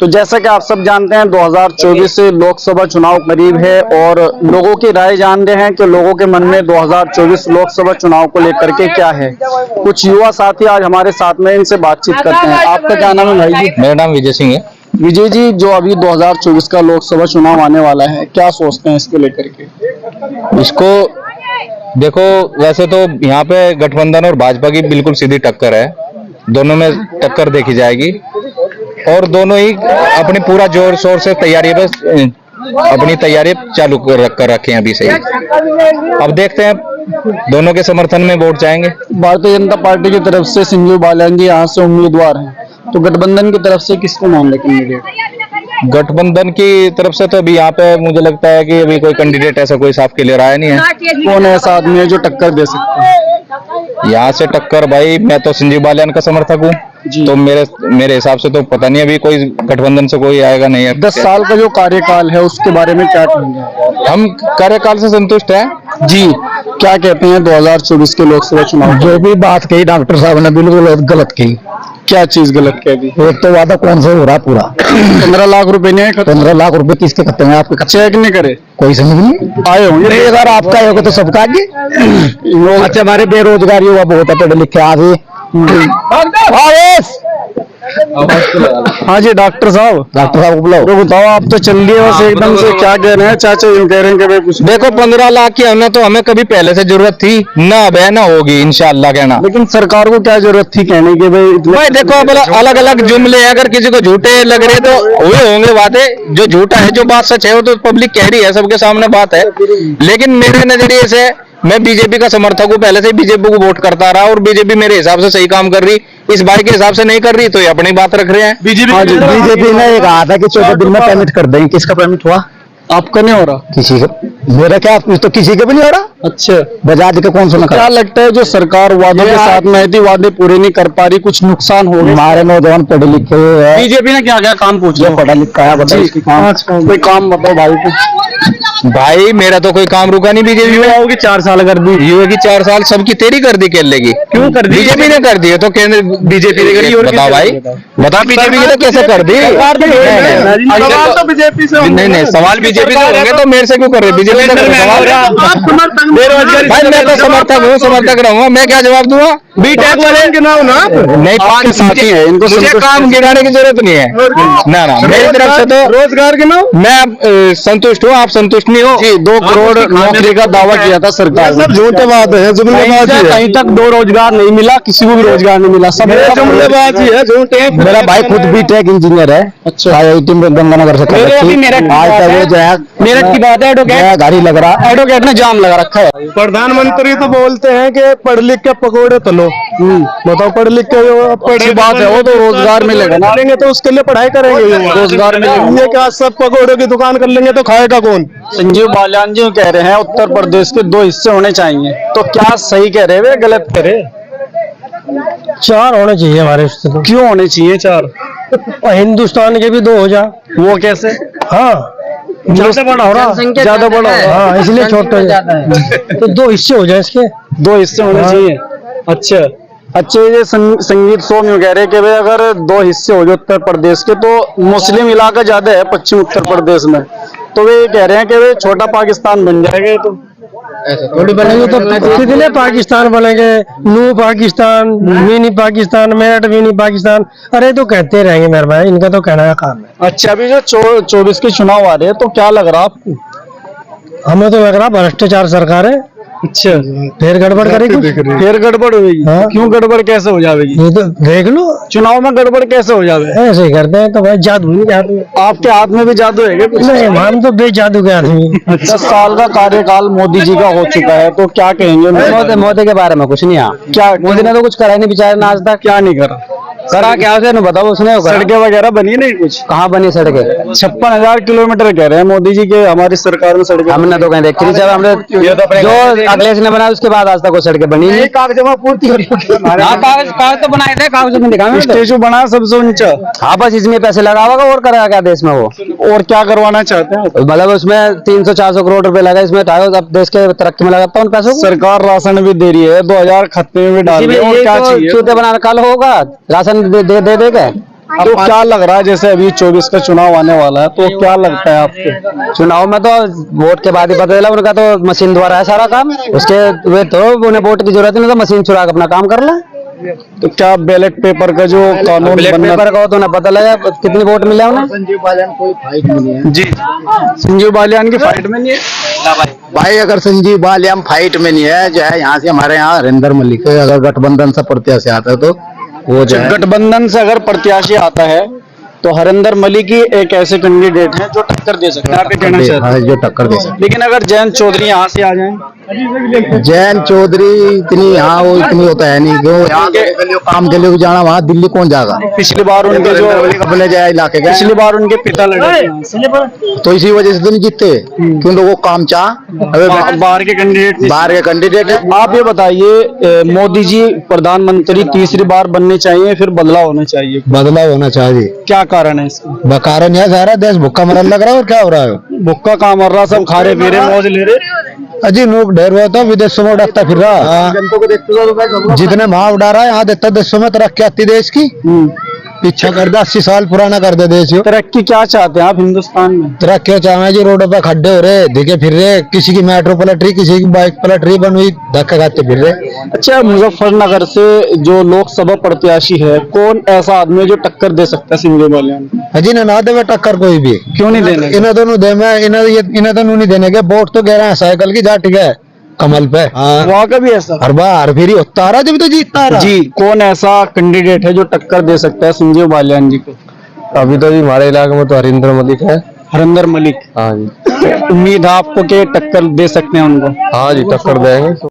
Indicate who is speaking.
Speaker 1: तो जैसा कि आप सब जानते हैं 2024 से लोकसभा चुनाव करीब है और लोगों की राय जान रहे हैं कि लोगों के मन में 2024 लोकसभा चुनाव को लेकर के क्या है। कुछ युवा साथी आज हमारे साथ में, इनसे बातचीत करते हैं। आपका क्या नाम है भाई जी?
Speaker 2: मेरा नाम विजय सिंह है।
Speaker 1: विजय जी, जो अभी 2024 का लोकसभा चुनाव आने वाला है, क्या सोचते हैं इसको लेकर के?
Speaker 2: इसको देखो, वैसे तो यहाँ पे गठबंधन और भाजपा की बिल्कुल सीधी टक्कर है, दोनों में टक्कर देखी जाएगी और दोनों ही अपनी पूरा जोर शोर से तैयारी बस अपनी तैयारी चालू कर रखे हैं अभी से। अब देखते हैं, दोनों के समर्थन में वोट जाएंगे।
Speaker 1: भारतीय जनता पार्टी की तरफ से संजीव बालियान जी यहाँ से उम्मीदवार हैं, तो गठबंधन की तरफ से किसको मान लेंगे?
Speaker 2: गठबंधन की तरफ से तो अभी यहाँ पे मुझे लगता है कि अभी कोई कैंडिडेट ऐसा कोई साफ क्लियर आया नहीं है।
Speaker 1: कौन ऐसा आदमी है जो टक्कर दे सकता है
Speaker 2: यहाँ से टक्कर? भाई मैं तो संजीव बालियान का समर्थक हूँ, तो मेरे हिसाब से तो पता नहीं अभी कोई गठबंधन से कोई आएगा नहीं है।
Speaker 1: 10 साल का जो कार्यकाल है उसके बारे में क्या कहेंगे?
Speaker 2: हम कार्यकाल से संतुष्ट हैं
Speaker 1: जी। क्या कहते हैं 2024 के लोकसभा चुनाव?
Speaker 3: जो भी बात कही डॉक्टर साहब ने बिल्कुल गलत कही।
Speaker 1: क्या चीज गलत कह दी?
Speaker 3: एक तो वादा कौन सा हो रहा पूरा
Speaker 1: 15 लाख रुपए नहीं है?
Speaker 3: 15 लाख रुपए किसके खाते में? आपके
Speaker 1: चेक नहीं करे?
Speaker 3: कोई समझ नहीं
Speaker 1: आए होंगे।
Speaker 3: नहीं, अगर आपका होगा तो सबका आगे। अच्छा, हमारे बेरोजगार युवा बहुत है, पढ़े लिखे आगे।
Speaker 1: हाँ जी डॉक्टर साहब
Speaker 3: बुलाओ।
Speaker 1: तो बताओ, आप तो चल दिए बस एकदम से। क्या कह रहे हैं चाचा? यूँ कह रहे हैं कि भाई कुछ
Speaker 2: देखो, 15 लाख की हमें कभी पहले से जरूरत थी ना, अब है ना होगी इंशाल्लाह कहना।
Speaker 1: लेकिन सरकार को क्या जरूरत थी कहने की
Speaker 2: भाई देखो, अब अलग अलग जुमले हैं, अगर किसी को झूठे लग रहे तो हुए होंगे बातें। जो झूठा है, जो बात सच है वो तो पब्लिक कह रही है, सबके सामने बात है। लेकिन मेरे नजरिए से मैं बीजेपी का समर्थक हूँ, पहले से बीजेपी को वोट करता रहा और बीजेपी मेरे हिसाब से सही काम कर रही। इस भाई के हिसाब से नहीं कर रही तो ये अपनी बात रख रहे हैं।
Speaker 3: बीजेपी ने ये कहा था कि 14 दिन में पेमेंट कर देंगे। किसका पेमेंट हुआ?
Speaker 1: आपका नहीं हो रहा?
Speaker 3: किसी का। मेरा क्या, तो किसी का भी नहीं हो रहा।
Speaker 1: अच्छा,
Speaker 3: बजाज का कौन सा?
Speaker 1: क्या लगता है जो सरकार वादों के साथ में थी, वादे पूरे नहीं कर पा रही, कुछ नुकसान हो गया?
Speaker 3: हमारे नौजवान पढ़े लिखे हैं।
Speaker 1: बीजेपी ने क्या क्या काम पूछा?
Speaker 3: पढ़ा लिखा है,
Speaker 1: कोई काम बताओ भाई को।
Speaker 2: भाई मेरा तो कोई काम रुका नहीं बीजेपी में।
Speaker 1: की 4 साल कर दी,
Speaker 2: युवा की 4 साल सबकी तेरी कर दी केले की।
Speaker 1: क्यों कर दी?
Speaker 2: बीजेपी ने कर दी है तो केंद्र बीजेपी ने करी। बताओ भाई, बता बीजेपी ने कैसे कर दी?
Speaker 1: सवाल तो बीजेपी से
Speaker 2: नहीं, सवाल बीजेपी से होंगे तो मेरे से क्यों कर रहे? बीजेपी से भाई मैं तो समर्थक हूँ, समर्थक रहूंगा, मैं क्या जवाब दूंगा?
Speaker 1: बीटेक वाले गिनाओ ना।
Speaker 2: नहीं, 5 साथी है, इनको काम गिनाने की जरूरत नहीं है ना। मेरी तरफ से तो
Speaker 1: रोजगार गिनाओ।
Speaker 2: मैं संतुष्ट हूँ, आप संतुष्ट नहीं हो।
Speaker 1: 2 करोड़ नौकरी का दावा किया था सरकार ने।
Speaker 3: झूठेबाज है, जुमलेबाज है।
Speaker 1: कहीं तक 2 रोजगार नहीं मिला, किसी को भी रोजगार नहीं मिला, सब
Speaker 3: जुमलेबाज है, झूठे। मेरा भाई खुद बीटेक इंजीनियर है।
Speaker 1: अच्छा,
Speaker 3: IIT में गंगानगर से कर रखी। आज तक वो जो है
Speaker 1: मेरठ की बात है, एडवोकेट
Speaker 3: गाड़ी लग रहा,
Speaker 1: एडवोकेट ने जाम लगा रखा है।
Speaker 3: प्रधानमंत्री तो बोलते हैं कि पढ़ लिख के पकौड़े तलो। बताओ, पढ़ लिख के
Speaker 1: अच्छी बात है, वो तो रोजगार मिलेगा ना।
Speaker 3: करेंगे तो उसके लिए पढ़ाई करेंगे,
Speaker 1: रोजगार मिलेगा।
Speaker 3: ये क्या सब पकौड़े की दुकान कर लेंगे तो खाएगा कौन?
Speaker 1: संजीव बालियान जी कह रहे हैं उत्तर प्रदेश के 2 हिस्से होने चाहिए, तो क्या सही कह रहे हैं गलत कह रहे?
Speaker 3: 4 होने चाहिए हमारे रिश्ते तो।
Speaker 1: क्यों होने चाहिए 4?
Speaker 3: हिंदुस्तान के भी 2 हो जा।
Speaker 1: वो कैसे?
Speaker 3: हाँ,
Speaker 1: ज्यादा बड़ा हो रहा, ज्यादा बड़ा हो रहा।
Speaker 3: हाँ, इसलिए छोटे तो 2 हिस्से हो जाए इसके।
Speaker 1: 2 हिस्से होने चाहिए। अच्छा, ये संगीत शो में कह रहे हैं कि भाई अगर 2 हिस्से हो गए उत्तर प्रदेश के तो मुस्लिम इलाका ज्यादा है पश्चिम उत्तर प्रदेश में, तो वे कह रहे हैं कि वे छोटा पाकिस्तान बन जाएगा। तो
Speaker 3: ऐसा थोड़ी बनेंगे, तो कितने पाकिस्तान बनेंगे? नू पाकिस्तान, मिनी पाकिस्तान, मेरठ मिनी पाकिस्तान। अरे तो कहते रहेंगे मेरे भाई, इनका तो कहना का काम है।
Speaker 1: अच्छा, अभी जो 24 के चुनाव आ रहे हैं तो क्या लग रहा आपको?
Speaker 3: हमें तो लग रहा भ्रष्टाचार सरकार है।
Speaker 1: अच्छा,
Speaker 3: फिर गड़बड़ करेगी?
Speaker 1: फिर गड़बड़ होगी?
Speaker 3: हाँ?
Speaker 1: क्यों गड़बड़ कैसे हो जाएगी?
Speaker 3: ये तो देख लो,
Speaker 1: चुनाव में गड़बड़ कैसे हो जाए?
Speaker 3: ऐसे ही करते हैं तो भाई, जादू नहीं जादू।
Speaker 1: आपके हाथ में भी जादू है क्या?
Speaker 3: नहीं, हम तो बेजादू के आदमी।
Speaker 1: 10 साल का कार्यकाल मोदी जी का हो चुका है, तो क्या कहेंगे?
Speaker 3: मोदी के बारे में कुछ नहीं।
Speaker 1: क्या
Speaker 3: मोदी ने तो कुछ करा नहीं बेचारे ने आज तक।
Speaker 1: क्या नहीं करा?
Speaker 3: करा क्या उसे बताओ, उसने
Speaker 1: सड़कें वगैरह बनी नहीं कुछ?
Speaker 3: कहाँ बनी सड़कें?
Speaker 1: 56,000 किलोमीटर कह रहे हैं मोदी जी के, हमारी सरकार में सड़कें।
Speaker 3: हमने तो कहीं देखी नहीं सर। हमने जो अखिलेश ने बनाया उसके बाद आज तक वो सड़कें बनी नहीं।
Speaker 1: कागज पूर्ति हो रही है।
Speaker 3: कागज तो बनाए थे, कागज में दिखा।
Speaker 1: स्टेचू बना सबसे ऊंचा।
Speaker 3: हाँ, बस इसमें पैसे लगा होगा और करेगा क्या देश में वो?
Speaker 1: और क्या करवाना चाहते हैं?
Speaker 3: मतलब उसमें 300-400 करोड़ रुपए लगा, इसमें अब देश के तरक्की में लगाता हूँ पैसों को।
Speaker 1: सरकार राशन भी दे रही है, 2000 खाते में भी डाल रही है, और क्या चाहिए?
Speaker 3: चूते बना कल होगा राशन दे देगा।
Speaker 1: तो क्या लग रहा है, जैसे अभी 24 का चुनाव आने वाला है, तो क्या लगता है आपको?
Speaker 3: चुनाव में तो वोट के बाद ही पता चला, उनका तो मशीन द्वारा है सारा काम, उसके वे तो उन्हें वोट की जरूरत नहीं, तो मशीन चुरा के अपना काम कर ले।
Speaker 1: तो क्या बैलेट पेपर का जो कानून
Speaker 3: ब्लैक
Speaker 1: बनना
Speaker 3: पेपर का हो तो उन्हें पता लगा कितनी वोट मिले उन्हें।
Speaker 1: जी, संजीव बालियान की फाइट में नहीं है
Speaker 4: भाई, अगर संजीव बालियान फाइट में नहीं है, जो है यहाँ से हमारे यहाँ हरिंदर मलिक है, अगर गठबंधन से प्रत्याशी आता है तो वो जो है
Speaker 1: गठबंधन से अगर प्रत्याशी आता है तो हरिंदर मलिक ही एक ऐसे कैंडिडेट हैं जो टक्कर दे सकते हैं, आप ये कहना चाहते हैं।
Speaker 4: जो टक्कर दे सकते
Speaker 1: लेकिन अगर जयंत चौधरी यहाँ से आ जाएं,
Speaker 4: हैं। जयंत चौधरी इतनी यहाँ वो इतनी होता है नहीं, जो यहाँ के काम के लिए जाना, वहाँ दिल्ली कौन जाएगा।
Speaker 1: पिछली बार उनके जो
Speaker 4: अपने जाए इलाके के,
Speaker 1: पिछली बार उनके पिता लड़े थे यहाँ से।
Speaker 4: तो इसी वजह से तो नहीं जीतते, क्यों लोगों को काम चाह,
Speaker 1: बाहर के कैंडिडेट
Speaker 4: बाहर के कैंडिडेट है।
Speaker 1: आप ये बताइए, मोदी जी प्रधानमंत्री तीसरी बार बनने चाहिए, फिर बदलाव होना चाहिए,
Speaker 4: बदलाव होना चाहिए।
Speaker 1: क्या कारण है इसका?
Speaker 4: कारण यह सारा देश भुक्का मरने लग रहा है, और क्या हो रहा है।
Speaker 1: भुक्का काम कर रहा, सब खा रहे पी रहे, मौज ले रहे।
Speaker 4: अजी नोट ढेर हुआ तो विदेशों में उड़ाता फिर रहा, जितने वहां उड़ा रहा है यहाँ देता देशों में तरक्की आती देश की, पीछा कर दे, 80 साल पुराना कर दे देश।
Speaker 1: तरक्की क्या चाहते हैं आप हिंदुस्तान में?
Speaker 4: तरक्की चाहे जी, रोडों पे खड्डे हो रहे, दिखे फिर रहे, किसी की मेट्रो पलट रही, किसी की बाइक पलट रही, बन हुई, धक्का खाते फिर रहे।
Speaker 1: अच्छा, मुजफ्फरनगर से जो लोकसभा प्रत्याशी है, कौन ऐसा आदमी है जो टक्कर दे सकता है संजीव बालियान को?
Speaker 4: अजी ना दे टक्कर कोई भी,
Speaker 1: क्यों नहीं देने?
Speaker 4: इन्हें दोनों दे, मैं इन्हें दोनों नहीं देने के, वोट तो कह रहे हैं साइकिल की जा ठीक है कमल पे।
Speaker 1: वहाँ का भी ऐसा
Speaker 4: हर बार फिर होता रहा, जब तो जीतता रहा।
Speaker 1: जी, कौन ऐसा कैंडिडेट है जो टक्कर दे सकता है संजीव बालियान जी को?
Speaker 3: अभी तो जी हमारे इलाके में तो हरिंदर मलिक है।
Speaker 1: हरिंदर मलिक,
Speaker 3: हाँ जी,
Speaker 1: उम्मीद है आपको कि टक्कर दे सकते हैं उनको?
Speaker 3: हाँ जी, टक्कर देंगे।